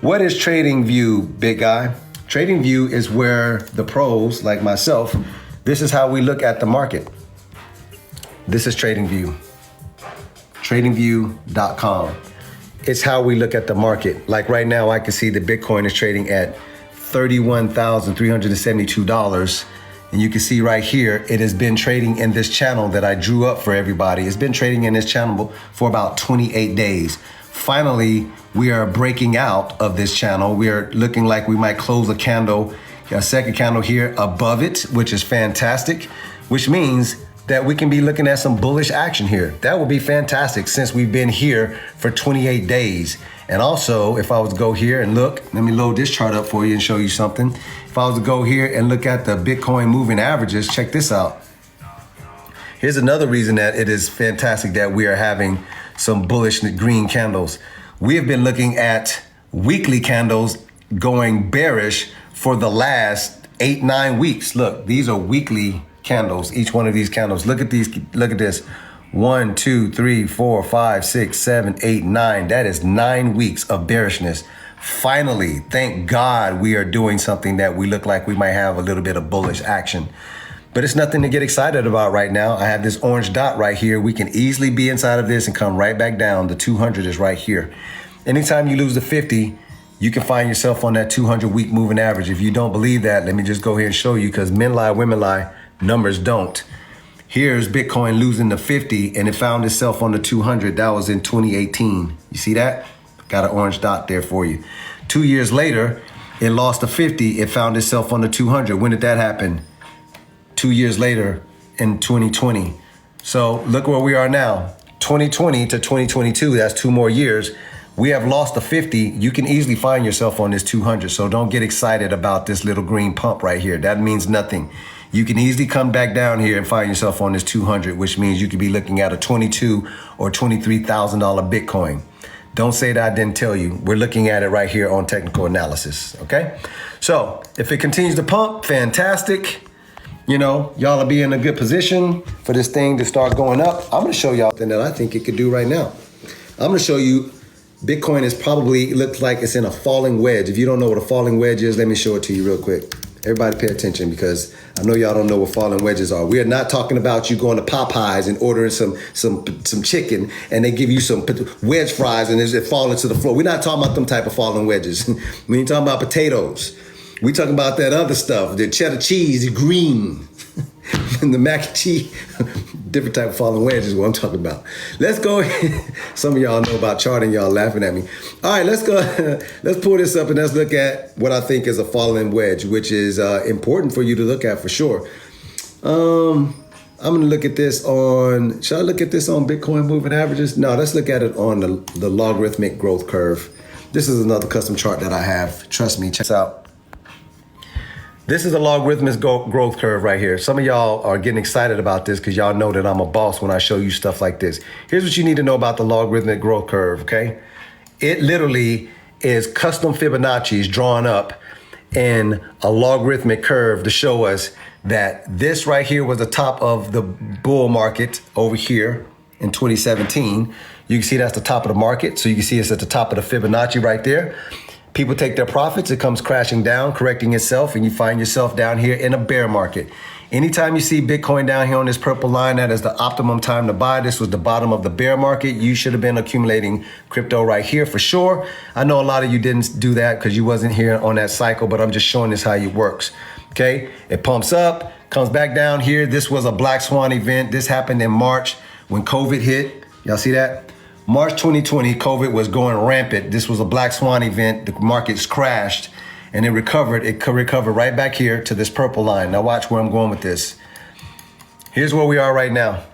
What is TradingView, big guy? TradingView is where the pros, like myself, this is how we look at the market. This is TradingView. TradingView.com. It's how we look at the market. Like right now, I can see the Bitcoin is trading at $31,372. And you can see right here, it has been trading in this channel that I drew up for everybody. It's been trading in this channel for about 28 days. Finally, we are breaking out of this channel. We are looking like we might close a candle, a second candle here above it, which is fantastic, which means that we can be looking at some bullish action here. That would be fantastic since we've been here for 28 days. And also, if I was to go here and look, let me load this chart up for you and show you something. If I was to go here and look at the Bitcoin moving averages, check this out. Here's another reason that it is fantastic that we are having some bullish green candles. We have been looking at weekly candles going bearish for the last 8-9 weeks. Look, these are weekly candles, each one of these candles. Look at these, look at this. 1, 2, 3, 4, 5, 6, 7, 8, 9. That is 9 weeks of bearishness. Finally, thank God we are doing something that we look like we might have a little bit of bullish action. But it's nothing to get excited about right now. I have this orange dot right here. We can easily be inside of this and come right back down. The 200 is right here. Anytime you lose the 50, you can find yourself on that 200 week moving average. If you don't believe that, let me just go here and show you, because men lie, women lie, numbers don't. Here's Bitcoin losing the 50 and it found itself on the 200. That was in 2018. You see that? Got an orange dot there for you. 2 years later, it lost the 50. It found itself on the 200. When did that happen? 2 years later in 2020. So look where we are now. 2020 to 2022, that's 2 more years. We have lost the 50. You can easily find yourself on this 200. So don't get excited about this little green pump right here. That means nothing. You can easily come back down here and find yourself on this 200, which means you could be looking at a $22,000 or $23,000 Bitcoin. Don't say that I didn't tell you. We're looking at it right here on technical analysis, okay? So if it continues to pump, fantastic. You know, y'all will be in a good position for this thing to start going up. I'm gonna show y'all something that I think it could do right now. I'm gonna show you Bitcoin is probably, looks like it's in a falling wedge. If you don't know what a falling wedge is, let me show it to you real quick. Everybody pay attention, because I know y'all don't know what falling wedges are. We are not talking about you going to Popeyes and ordering some chicken and they give you some wedge fries and it falling to the floor. We're not talking about them type of falling wedges. We ain't talking about potatoes. We talking about that other stuff, the cheddar cheese, the green, and the mac and cheese. Different type of falling wedges is what I'm talking about. Let's go. Some of y'all know about charting, y'all laughing at me. All right, let's go. Let's pull this up and let's look at what I think is a falling wedge, which is important for you to look at for sure. I'm gonna look at this on, should I look at this on Bitcoin moving averages? No, let's look at it on the logarithmic growth curve. This is another custom chart that I have. Trust me, check this out. This is a logarithmic growth curve right here. Some of y'all are getting excited about this because y'all know that I'm a boss when I show you stuff like this. Here's what you need to know about the logarithmic growth curve, okay? It literally is custom Fibonacci's drawn up in a logarithmic curve to show us that this right here was the top of the bull market over here in 2017. You can see that's the top of the market. So you can see it's at the top of the Fibonacci right there. People take their profits, it comes crashing down, correcting itself, and you find yourself down here in a bear market. Anytime you see Bitcoin down here on this purple line, that is the optimum time to buy. This was the bottom of the bear market. You should have been accumulating crypto right here for sure. I know a lot of you didn't do that because you wasn't here on that cycle, but I'm just showing this how it works, okay? It pumps up, comes back down here. This was a black swan event. This happened in March when COVID hit. Y'all see that? March 2020, COVID was going rampant. This was a black swan event. The markets crashed and it recovered. It could recover right back here to this purple line. Now watch where I'm going with this. Here's where we are right now.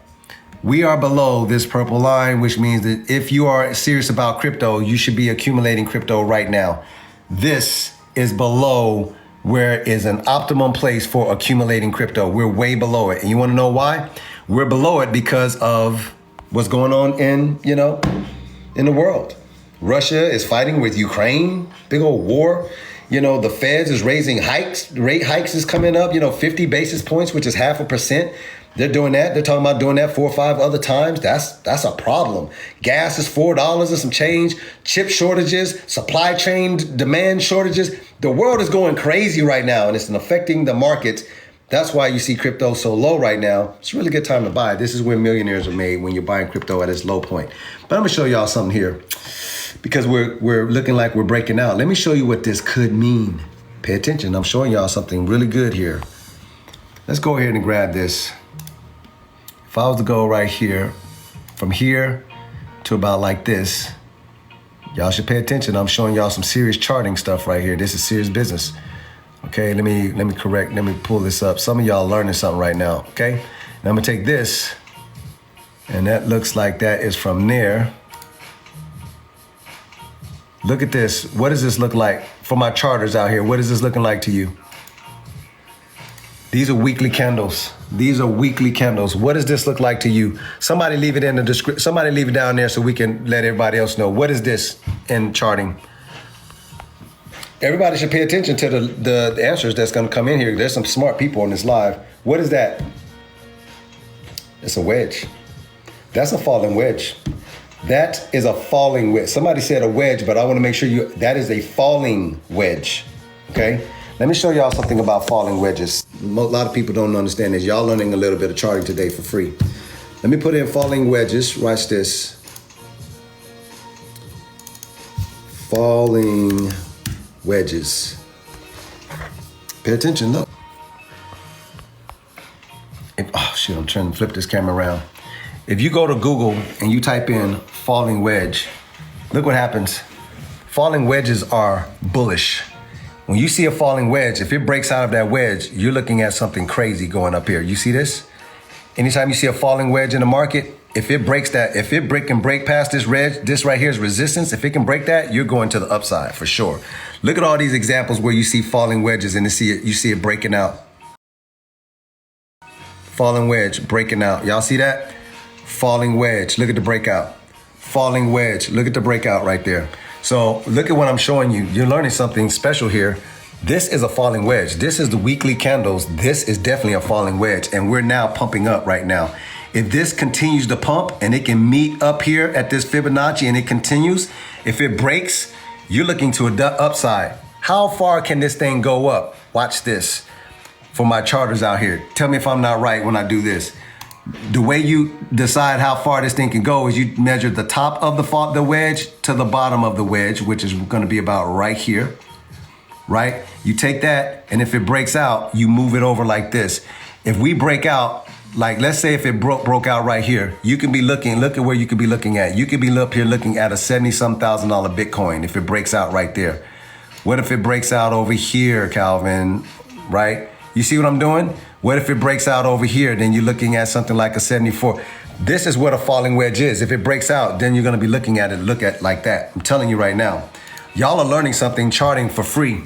We are below this purple line, which means that if you are serious about crypto, you should be accumulating crypto right now. This is below where is an optimum place for accumulating crypto. We're way below it. And you want to know why? We're below it because of what's going on in the world. Russia is fighting with Ukraine, big old war. The Feds is raising hikes. Rate hikes is coming up, 50 basis points, which is 0.5%. They're doing that. They're talking about doing that 4 or 5 other times. That's a problem. Gas is $4 and some change. Chip shortages, supply chain demand shortages. The world is going crazy right now, and it's affecting the markets. That's why you see crypto so low right now. It's a really good time to buy. This is when millionaires are made, when you're buying crypto at its low point. But I'm gonna show y'all something here because we're looking like we're breaking out. Let me show you what this could mean. Pay attention. I'm showing y'all something really good here. Let's go ahead and grab this. If I was to go right here, from here to about like this, y'all should pay attention. I'm showing y'all some serious charting stuff right here. This is serious business. Okay, let me pull this up. Some of y'all learning something right now, okay? Now I'm gonna take this, and that looks like that is from there. Look at this. What does this look like for my charters out here? What is this looking like to you? These are weekly candles. These are weekly candles. What does this look like to you? Somebody leave it in the description. Somebody leave it down there so we can let everybody else know. What is this in charting? Everybody should pay attention to the answers that's gonna come in here. There's some smart people on this live. What is that? It's a wedge. That's a falling wedge. That is a falling wedge. Somebody said a wedge, but I wanna make sure that is a falling wedge, okay? Let me show y'all something about falling wedges. A lot of people don't understand this. Y'all learning a little bit of charting today for free. Let me put in falling wedges. Watch this. Falling wedges. Pay attention, look. Oh shoot, I'm trying to flip this camera around. If you go to Google and you type in falling wedge, look what happens. Falling wedges are bullish. When you see a falling wedge, if it breaks out of that wedge, you're looking at something crazy going up here. You see this? Anytime you see a falling wedge in the market, if it can break past this wedge, this right here is resistance. If it can break that, you're going to the upside for sure. Look at all these examples where you see falling wedges and you see it breaking out. Falling wedge, breaking out. Y'all see that? Falling wedge, look at the breakout. Falling wedge, look at the breakout right there. So look at what I'm showing you. You're learning something special here. This is a falling wedge. This is the weekly candles. This is definitely a falling wedge, and we're now pumping up right now. If this continues to pump and it can meet up here at this Fibonacci and it continues, if it breaks, you're looking to a upside. How far can this thing go up? Watch this for my charters out here. Tell me if I'm not right when I do this. The way you decide how far this thing can go is you measure the top of the wedge to the bottom of the wedge, which is gonna be about right here, right? You take that, and if it breaks out, you move it over like this. If we break out, like let's say if it broke out right here, you can be look at where you could be looking at. You could be up here looking at a $70-some thousand Bitcoin if it breaks out right there. What if it breaks out over here, Calvin, right? You see what I'm doing? What if it breaks out over here? Then you're looking at something like a 74. This is what a falling wedge is. If it breaks out, then you're gonna be looking at it, look at like that. I'm telling you right now. Y'all are learning something, charting for free.